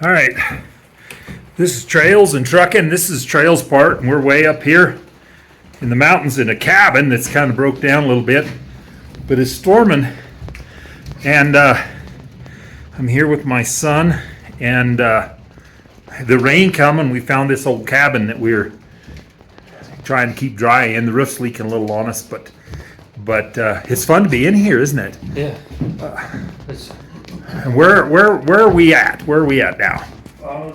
All right, this is Trails and Trucking. This is Trails part, and we're way up here in the mountains in a cabin that's kind of broke down a little bit, but it's storming, and I'm here with my son, and the rain coming. We found this old cabin that we're trying to keep dry in. The roof's leaking a little on us, but it's fun to be in here, isn't it? Yeah. And where are we at? Where are we at now?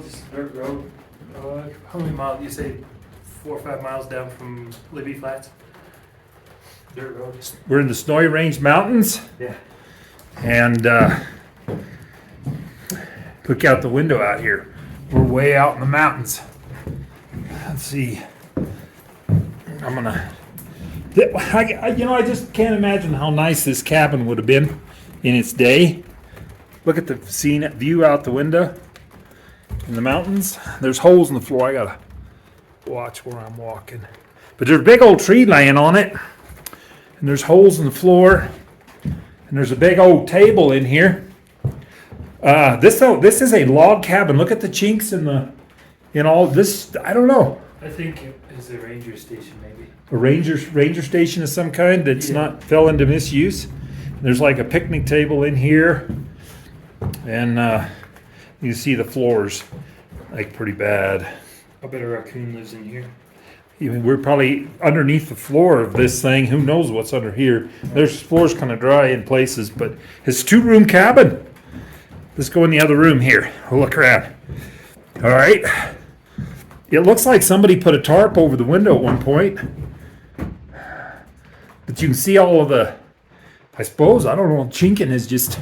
Just dirt road. How many miles? You say 4 or 5 miles down from Libby Flats? Dirt road. We're in the Snowy Range Mountains, Yeah. and look out the window out here. We're way out in the mountains. Let's see. I just can't imagine how nice this cabin would have been in its day. Look at the view out the window in the mountains. There's holes in the floor. I gotta watch where I'm walking. But there's a big old tree laying on it, and there's holes in the floor, and there's a big old table in here. This is a log cabin. Look at the chinks in all this. I don't know. I think it is a ranger station, maybe. A ranger station of some kind that's not fell into misuse. There's like a picnic table in here, and you can see the floors like pretty bad. I bet a raccoon lives in here. Even we're probably underneath the floor of this thing. Who knows what's under here? There's floors kind of dry in places, but it's a 2-room cabin. Let's go in the other room here. We'll look around. All right. It looks like somebody put a tarp over the window at one point. But you can see all of the, I suppose, I don't know, chinking is just,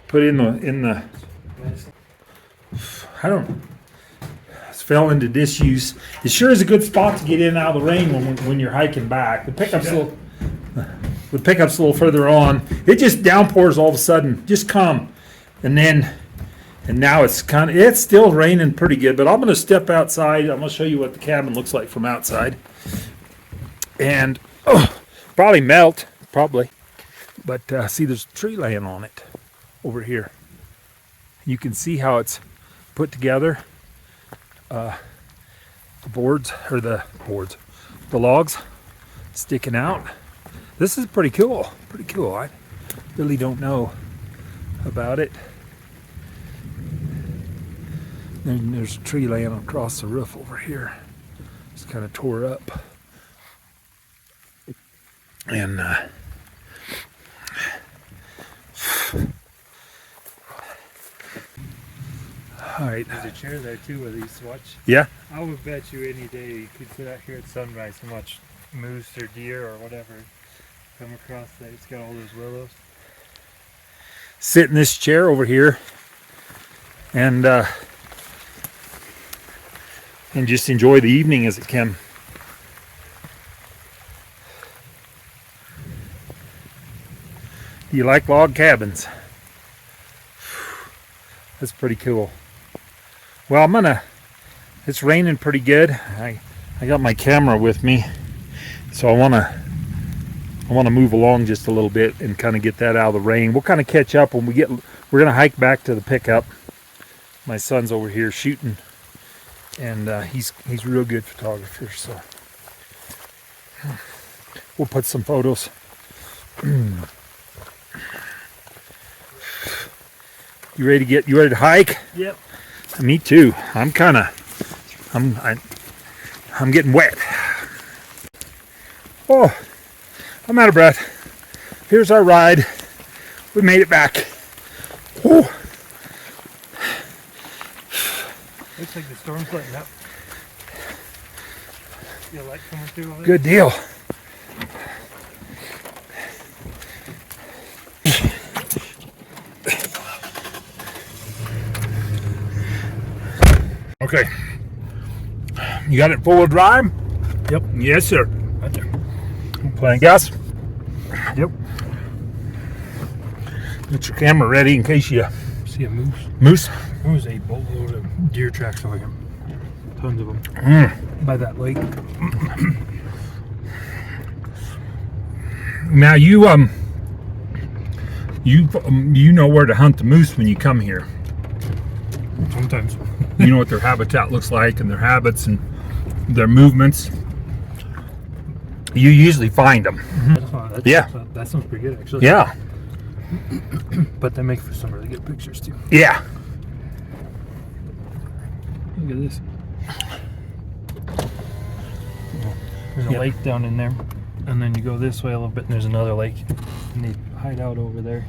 put in the, I don't, it's fell into disuse. It sure is a good spot to get in and out of the rain when you're hiking back. The pickup's a little further on. It just downpours all of a sudden, just come. And now it's still raining pretty good, but I'm going to step outside. I'm going to show you what the cabin looks like from outside. And probably melt, probably. But see, there's a tree laying on it over here. You can see how it's put together. The logs sticking out. This is pretty cool. I really don't know about it. And there's a tree laying across the roof over here. It's kind of tore up. And all right. There's a chair there too where they used to watch. Yeah? I would bet you any day you could sit out here at sunrise and watch moose or deer or whatever come across there. It's got all those willows. Sit in this chair over here and just enjoy the evening as it can. You like log cabins? That's pretty cool. Well, it's raining pretty good. I got my camera with me, so I want to move along just a little bit and kind of get that out of the rain. We'll kind of catch up when we're going to hike back to the pickup. My son's over here shooting, and he's a real good photographer, so we'll put some photos. You ready to hike? Yep. Me too. I'm getting wet. Oh, I'm out of breath. Here's our ride. We made it back. Whew. Looks like the storm's letting up. Feel light coming through over there? Good deal. Okay. You got it full drive? Yep. Yes, sir. Right there. Playing gas? Yep. Get your camera ready in case you See a moose? moose. There was a boatload of deer tracks on him. Tons of them. By that lake. Now you You know where to hunt the moose when you come here. Sometimes. You know what their habitat looks like and their habits and their movements. You usually find them. Yeah. That sounds pretty good, actually. Yeah. But they make for some really good pictures, too. Yeah. Look at this. There's a Yep. lake down in there. And then you go this way a little bit, and there's another lake. And they hide out over there.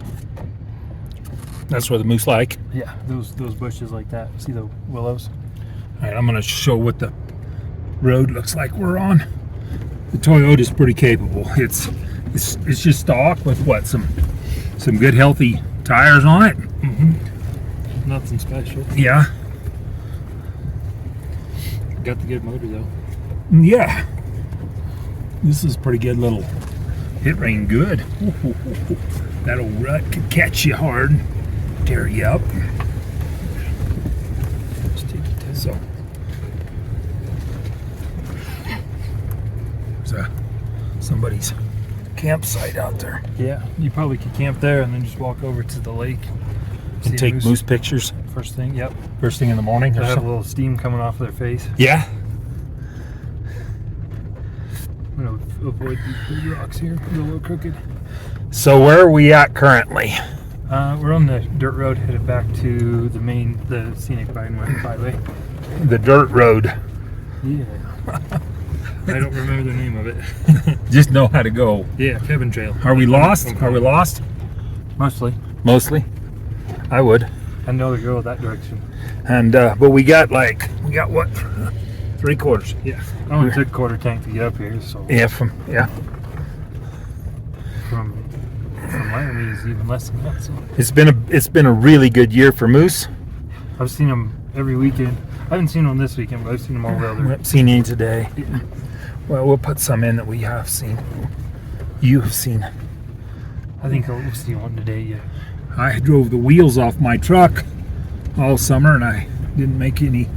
That's where the moose like. Yeah, those bushes like that. See the willows? All right, I'm going to show what the road looks like we're on. The Toyota's pretty capable. It's just stock with what, some good healthy tires on it. Mm-hmm. Nothing special. Yeah. Got the good motor though. Yeah. This is pretty good little. It rained good. Ooh. That old rut could catch you hard, tear you up. Just take your time. So there's somebody's campsite out there. Yeah, you probably could camp there and then just walk over to the lake. And take moose pictures First thing, yep. first thing in the morning. They'll Or have a something. little steam coming off their face. Yeah. I'm gonna avoid these big rocks here. They're a little crooked. So where are we at currently? We're on the dirt road headed back to the scenic byway. The dirt road. Yeah. I don't remember the name of it. Just know how to go. Yeah, Cabin Trail. Are we lost? Are we lost? Mostly. Mostly. I would. I know to go that direction. And but we got what? 3/4. Yeah. I only took a quarter tank to get up here, so Yeah, from Miami is even less than that. So it's been a really good year for moose. I've seen them every weekend. I haven't seen them this weekend, but I've seen them all the We other. haven't seen any today. Yeah. Well, we'll put some in that we have seen. You have seen. I think I'll see one today. Yeah. I drove the wheels off my truck all summer and I didn't make any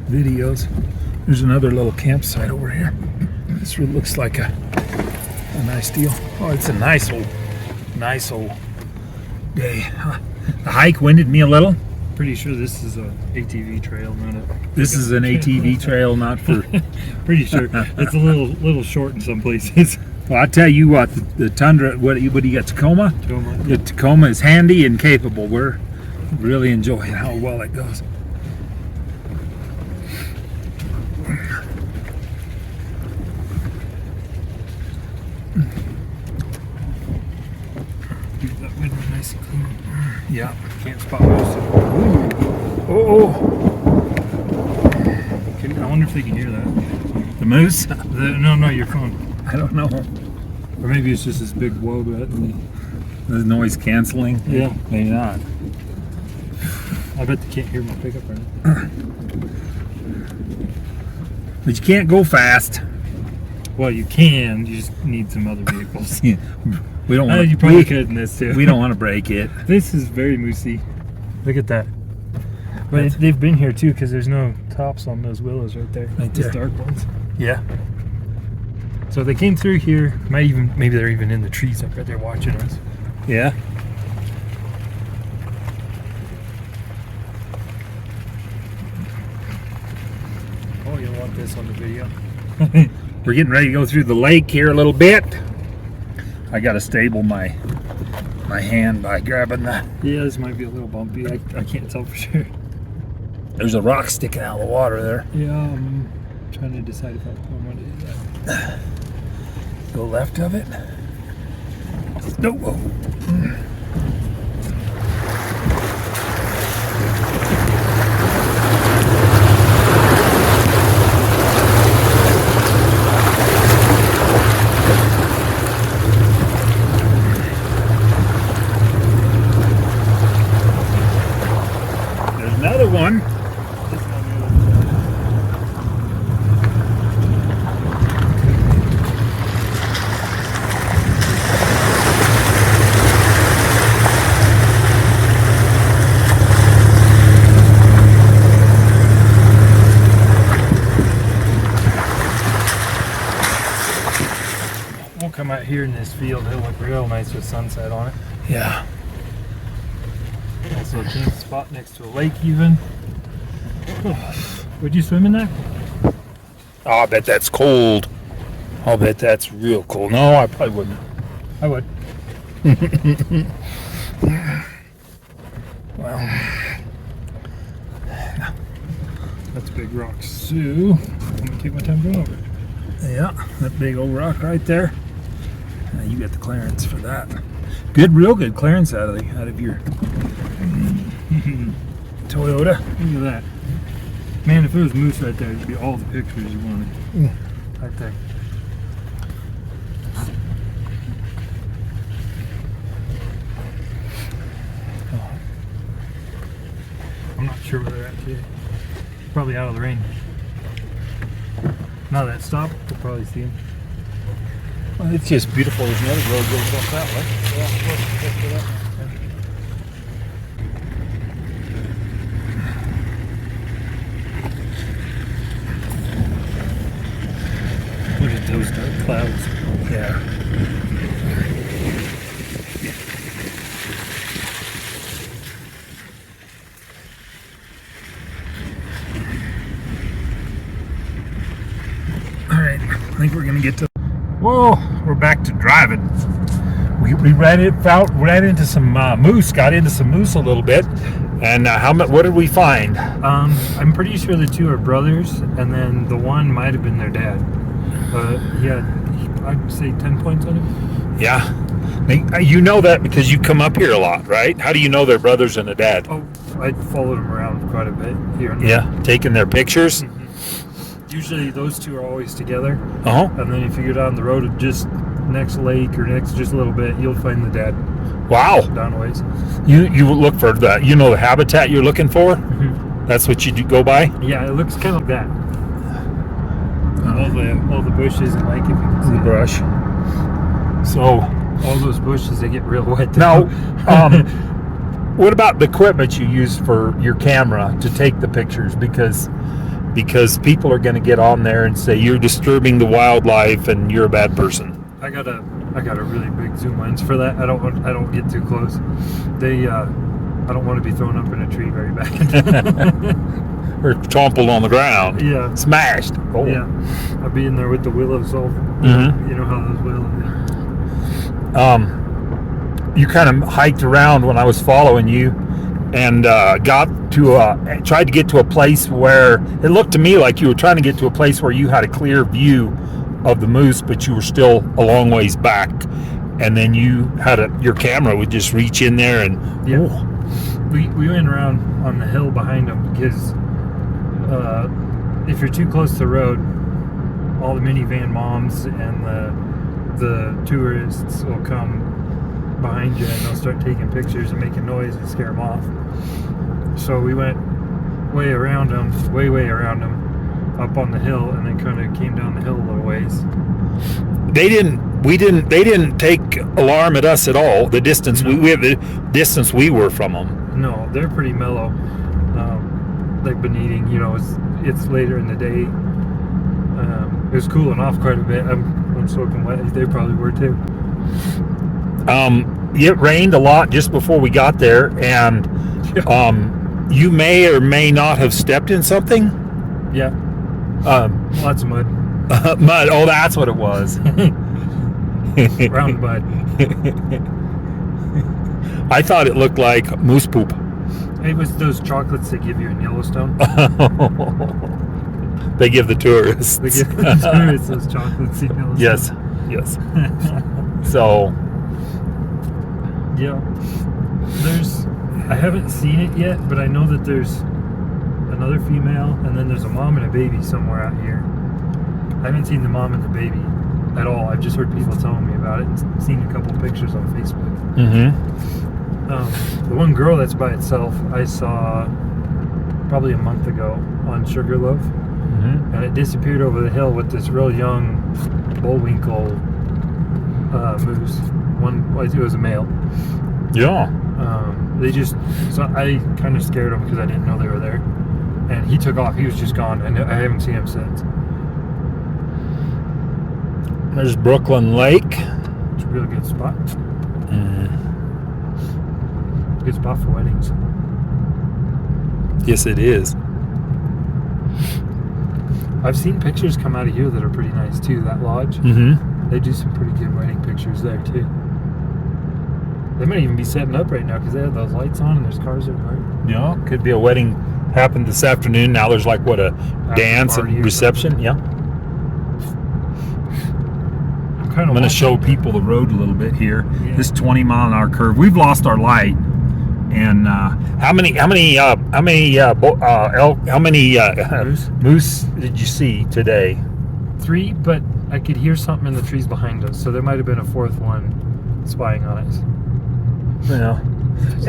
videos. There's another little campsite over here. This really looks like a nice deal. Oh, it's a nice old day. The hike winded me a little. Pretty sure this is a ATV trail, not a. This is an ATV trail, not for. Pretty sure it's a little short in some places. Well, I tell you what, the Tundra. What do you got? Tacoma. The Tacoma is handy and capable. We're really enjoying how well it goes. Keep that wind nice and clean. Yeah. Can't spot moose. Oh, I wonder if they can hear that. the moose. No, your phone. I don't know. Or maybe it's just this big wobbat. The noise canceling. Yeah. Maybe not. I bet they can't hear my pickup right now. But you can't go fast. Well, you can. You just need some other vehicles. We don't want. You probably could in this too. We don't want to break it. This is very moosey. Look at that. But they've been here too because there's no tops on those willows right there. Right Those there. dark ones. Yeah. So they came through here. Maybe they're even in the trees up right there watching us. Yeah. Oh, you'll want this on the video. We're getting ready to go through the lake here a little bit. I got to stable my hand by grabbing the. Yeah, this might be a little bumpy. I can't tell for sure. There's a rock sticking out of the water there. Yeah, I'm trying to decide if I want to do that. Go left of it. No. Whoa. There's another one. We'll come out here in this field. It'll look real nice with sunset on it. Yeah. Nice little camp spot next to a lake even. Would you swim in that? Oh, I bet that's cold. I'll bet that's real cold. No, I probably wouldn't. I would. Well, That's a big rock. So, I'm gonna take my time going over it. yeah, that big old rock right there. You got the clearance for that. Good, real good clearance out of your Toyota. Look at that. Man, if there was moose right there, it'd be all the pictures you wanted. Right there. I'm not sure where they're at today. Probably out of the rain. Now that stop, we'll probably see them. Well, it's just beautiful. There's another road goes off that way. Look at those dark clouds. Yeah. All right, I think we're gonna get to. Whoa, we're back to driving. We ran into some moose. Got into some moose a little bit. And how much? What did we find? I'm pretty sure the two are brothers, and then the one might have been their dad. Yeah, I'd say 10 points on him. Yeah. You know that because you come up here a lot, right? How do you know they're brothers and a dad? Oh, I followed them around quite a bit here and there. Yeah, taking their pictures. Usually those two are always together, Uh huh. and then if you go down the road just next lake or next just a little bit, you'll find the dad Wow. down a ways. You look for the the habitat you're looking for. That's what you go by. Yeah, it looks kind of like that. All the bushes and like if you can see The brush. So all those bushes, they get real wet. now, what about the equipment you use for your camera to take the pictures? Because people are going to get on there and say you're disturbing the wildlife and you're a bad person. I got a really big zoom lens for that. I don't get too close. I don't want to be thrown up in a tree very bad. Or trampled on the ground. Yeah. Smashed. Oh. Yeah, I'll be in there with the willows all. Mhm. You know how those willows. You kind of hiked around when I was following you, and tried to get to a place where it looked to me like you were trying to get to a place where you had a clear view of the moose, but you were still a long ways back, and then you had your camera would just reach in there and Yeah. We went around on the hill behind them because if you're too close to the road, all the minivan moms and the tourists will come behind you and they'll start taking pictures and making noise and scare them off. So we went way around them, way around them, up on the hill, and then kind of came down the hill a little ways. they didn't take alarm at us at all. The distance we have the distance we were from them. No, they're pretty mellow. They've been eating, it's later in the day. It was cooling off quite a bit. I'm soaking wet. They probably were too. It rained a lot just before we got there, and you may or may not have stepped in something. Yeah, lots of mud. Mud. Oh, that's what it was. Round mud. I thought it looked like moose poop. It was those chocolates they give you in Yellowstone. They give the tourists. They give the tourists those chocolates in Yellowstone. Yes. So, yeah. I haven't seen it yet, but I know that there's another female, and then there's a mom and a baby somewhere out here. I haven't seen the mom and the baby at all. I've just heard people telling me about it and seen a couple pictures on Facebook. The one girl that's by itself, I saw probably a month ago on Sugarloaf, and it disappeared over the hill with this real young bullwinkle moose. It was a male. Yeah. So I kind of scared him because I didn't know they were there, and he took off. He was just gone, and I haven't seen him since. There's Brooklyn Lake. It's a really good spot. Good spot for weddings. Yes, it is. I've seen pictures come out of here that are pretty nice too. That lodge, Mm-hmm. they do some pretty good wedding pictures there too. They might even be setting up right now because they have those lights on and there's cars everywhere. Yeah, could be a wedding happened this afternoon. Now there's like what, a dance party and or reception. Yeah. I'm I'm going to show people the road a little bit here. Yeah. This 20-mile-an-hour curve. We've lost our light. And how many moose did you see today? 3, but I could hear something in the trees behind us, so there might have been a 4th one spying on us. Yeah.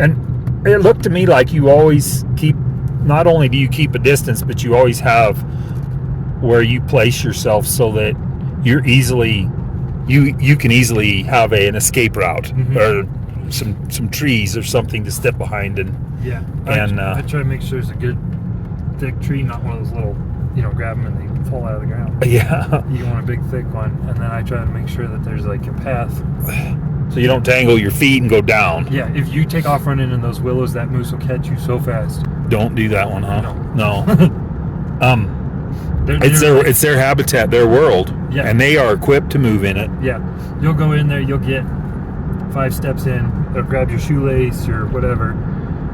And it looked to me like you always keep, not only do you keep a distance, but you always have where you place yourself so that you're easily, you can easily have an escape route or some trees or something to step behind. And Yeah, and I try to make sure there's a good thick tree, not one of those little, grab them and they fall out of the ground. yeah, You want a big thick one, and then I try to make sure that there's like a path. so you don't tangle your feet and go down. Yeah, if you take off running in those willows, that moose will catch you so fast. Don't do that one, huh? No. It's their habitat, their world, Yeah. and they are equipped to move in it. Yeah, you'll go in there, you'll get 5 steps in, they'll grab your shoelace or whatever.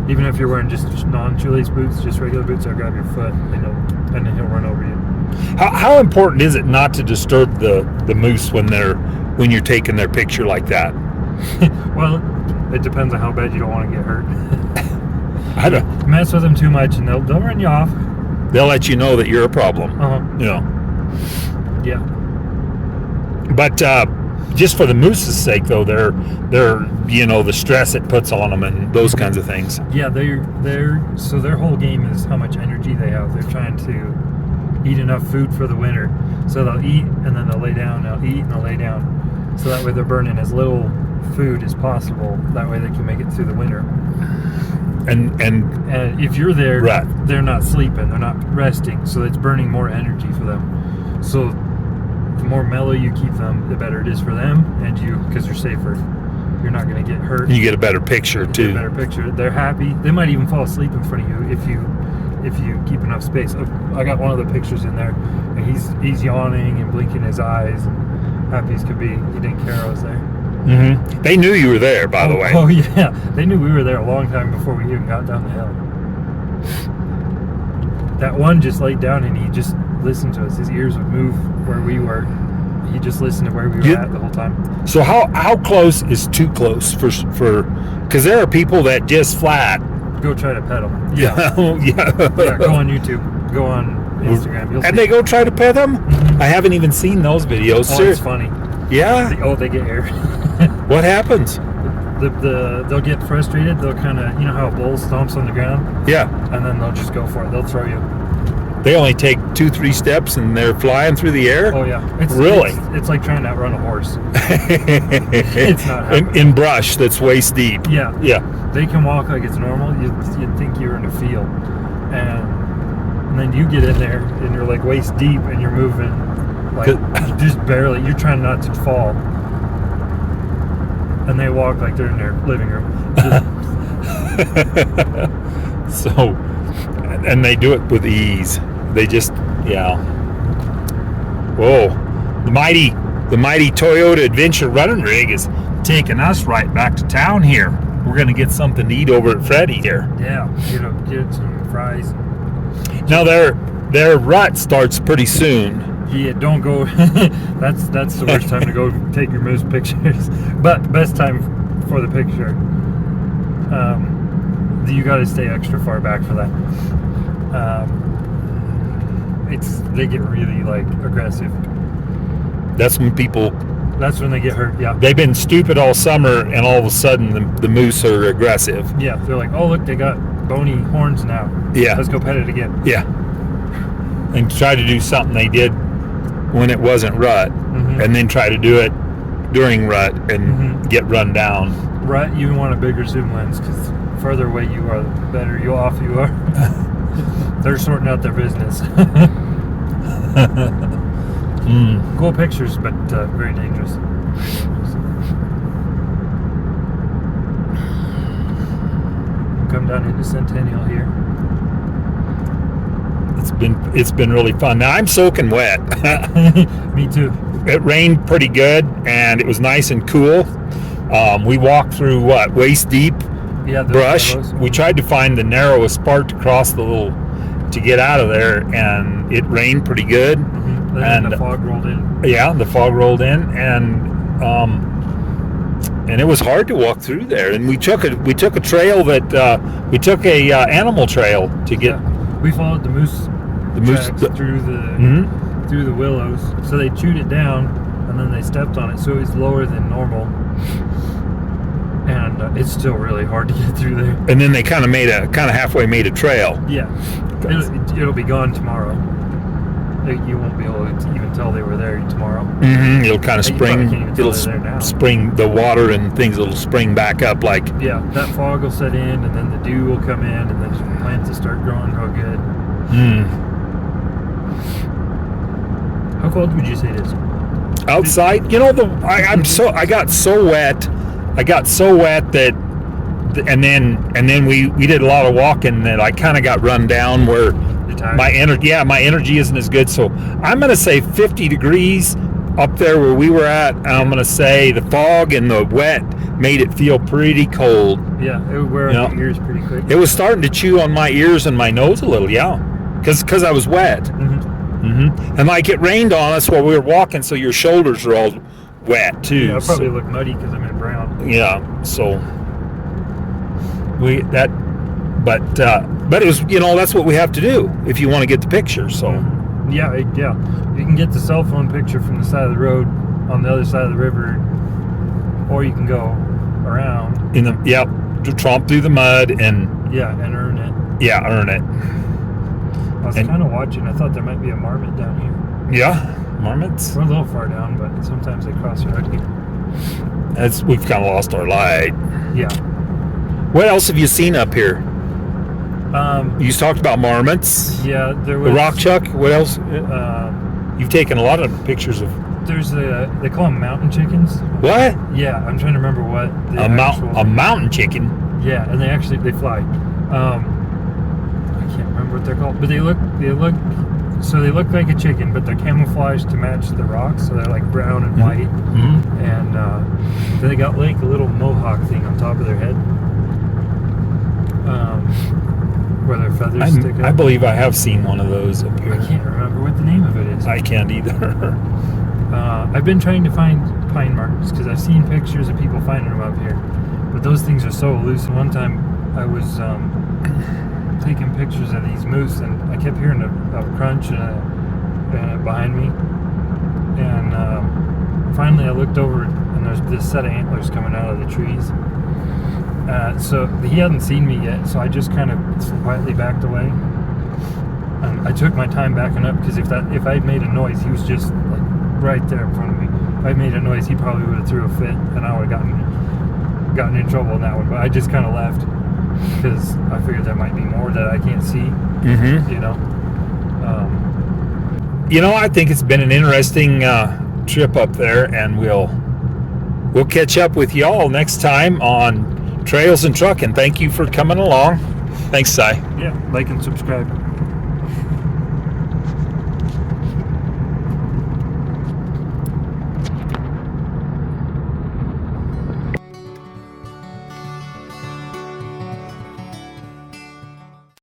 Even if you're wearing just non-shoelace boots, just regular boots, they'll grab your foot and then he'll run over you. How important is it not to disturb the moose when you're taking their picture like that? Well, it depends on how bad you don't want to get hurt. I don't. Mess with them too much and they'll run you off. They'll let you know that you're a problem. Yeah. But just for the moose's sake, though, they're the stress it puts on them and those kinds of things. Yeah, so their whole game is how much energy they have. They're trying to eat enough food for the winter. So they'll eat and then they'll lay down, they'll eat and they'll lay down. So that way they're burning as little food as possible. That way they can make it through the winter. And if you're there, right, they're not sleeping, they're not resting, so it's burning more energy for them. So the more mellow you keep them, the better it is for them and you, because you're safer. You're not going to get hurt. you get a better picture You too. get a better picture. They're happy. They might even fall asleep in front of you if you keep enough space. I got one of the pictures in there, and he's yawning and blinking his eyes, and happy as could be. He didn't care I was there. Mm-hmm. They knew you were there, by the way. Oh yeah, they knew we were there a long time before we even got down the hill. That one just laid down and he just listened to us. His ears would move where we were. He just listened to where we were at the whole time. So how close is too close for? Because there are people that just flat. Go try to pet them. Yeah. Yeah, go on YouTube. Go on Instagram. You'll And see. they go try to pet them? I haven't even seen those videos. Oh, it's funny. Yeah? They get air. What happens? They'll get frustrated. They'll kind of, how a bull stomps on the ground, Yeah. and then they'll just go for it. They'll throw you. They only take 2-3 steps and they're flying through the air? Oh yeah. Really? It's like trying to outrun a horse. It's not happening. in brush that's waist deep. Yeah. Yeah. They can walk like it's normal. You'd think you're in a field, and then you get in there and you're like waist deep and you're moving like just barely. You're trying not to fall, and they walk like they're in their living room. So, and they do it with ease. They just, Whoa. The mighty Toyota Adventure running rig is taking us right back to town here. We're going to get something to eat over at Freddy here. Yeah, get some fries. Now their rut starts pretty soon. Yeah, don't go. That's the worst time to go take your moose pictures. But best time for the picture. You got to stay extra far back for that. They get really like aggressive. That's when they get hurt. Yeah. they've been stupid all summer, and all of a sudden the moose are aggressive. Yeah, they're like, oh look, they got bony horns now. Yeah. Let's go pet it again. Yeah. And try to do something they did when it wasn't rut, and then try to do it during rut and get run down. Rut, you want a bigger zoom lens because further away you are, the better you off you are. They're sorting out their business. Cool pictures, but very dangerous. come down into Centennial here. It's been really fun. Now I'm soaking wet. Me too. It rained pretty good, and it was nice and cool. We walked through waist deep Yeah, those brush. yellows. We tried to find the narrowest part to cross to get out of there, and it rained pretty good. Mm-hmm. Then the fog rolled in. Yeah, the fog rolled in, and it was hard to walk through there. And we took a trail that we took a animal trail to get. Yeah. We followed the moose tracks through the willows. So they chewed it down, and then they stepped on it, so it was lower than normal. And it's still really hard to get through there. And then they kind of halfway made a trail. Yeah, it'll be gone tomorrow. You won't be able to even tell they were there tomorrow. Mm-hmm. It'll kind of spring. It'll now. Spring the water and things. It'll spring back up like. Yeah, that fog will set in, and then the dew will come in, and then the plants will start growing real good. How cold would you say it is? Outside, I got so wet. I got so wet that, and then we did a lot of walking that I kind of got run down where my energy isn't as good. So I'm gonna say 50 degrees up there where we were at. And I'm gonna say the fog and the wet made it feel pretty cold. Yeah, it would wear on your ears pretty quick. It was starting to chew on my ears and my nose a little, yeah, because I was wet. And like it rained on us while we were walking, so your shoulders are all wet too. Yeah, I probably look muddy because I'm in brown. Yeah, so but it was, that's what we have to do if you want to get the picture. So yeah, you can get the cell phone picture from the side of the road on the other side of the river, or you can go around to tromp through the mud and earn it. Yeah, earn it. I was kind of watching. I thought there might be a marmot down here. Yeah, marmots. We're a little far down, but sometimes they cross the road here. We've kind of lost our light. Yeah. What else have you seen up here? You talked about marmots. Yeah, there was the rock chuck. What else? You've taken a lot of pictures of. There's they call them mountain chickens. What? Yeah, I'm trying to remember what. A mountain chicken. Yeah, and they fly. I can't remember what they're called, but they look like a chicken, but they're camouflaged to match the rocks, so they're like brown and white. And then they got like a little mohawk thing on top of their head, where their feathers stick up. I believe I have seen one of those up here. I can't remember what the name of it is. I can't either. I've been trying to find pine martens because I've seen pictures of people finding them up here, but those things are so loose. And one time I was taking pictures of these moose, and I kept hearing a crunch behind me, and finally I looked over, and there's this set of antlers coming out of the trees. So he hadn't seen me yet, so I just kind of quietly backed away. And I took my time backing up, because if I had made a noise, he was just like right there in front of me. If I made a noise, he probably would have threw a fit, and I would have gotten in trouble in that one. But I just kind of left, because I figured there might be more that I can't see. I think it's been an interesting trip up there, and we'll catch up with y'all next time on Trails and Trucking. Thank you for coming along. Thanks, Si. Yeah, like and subscribe.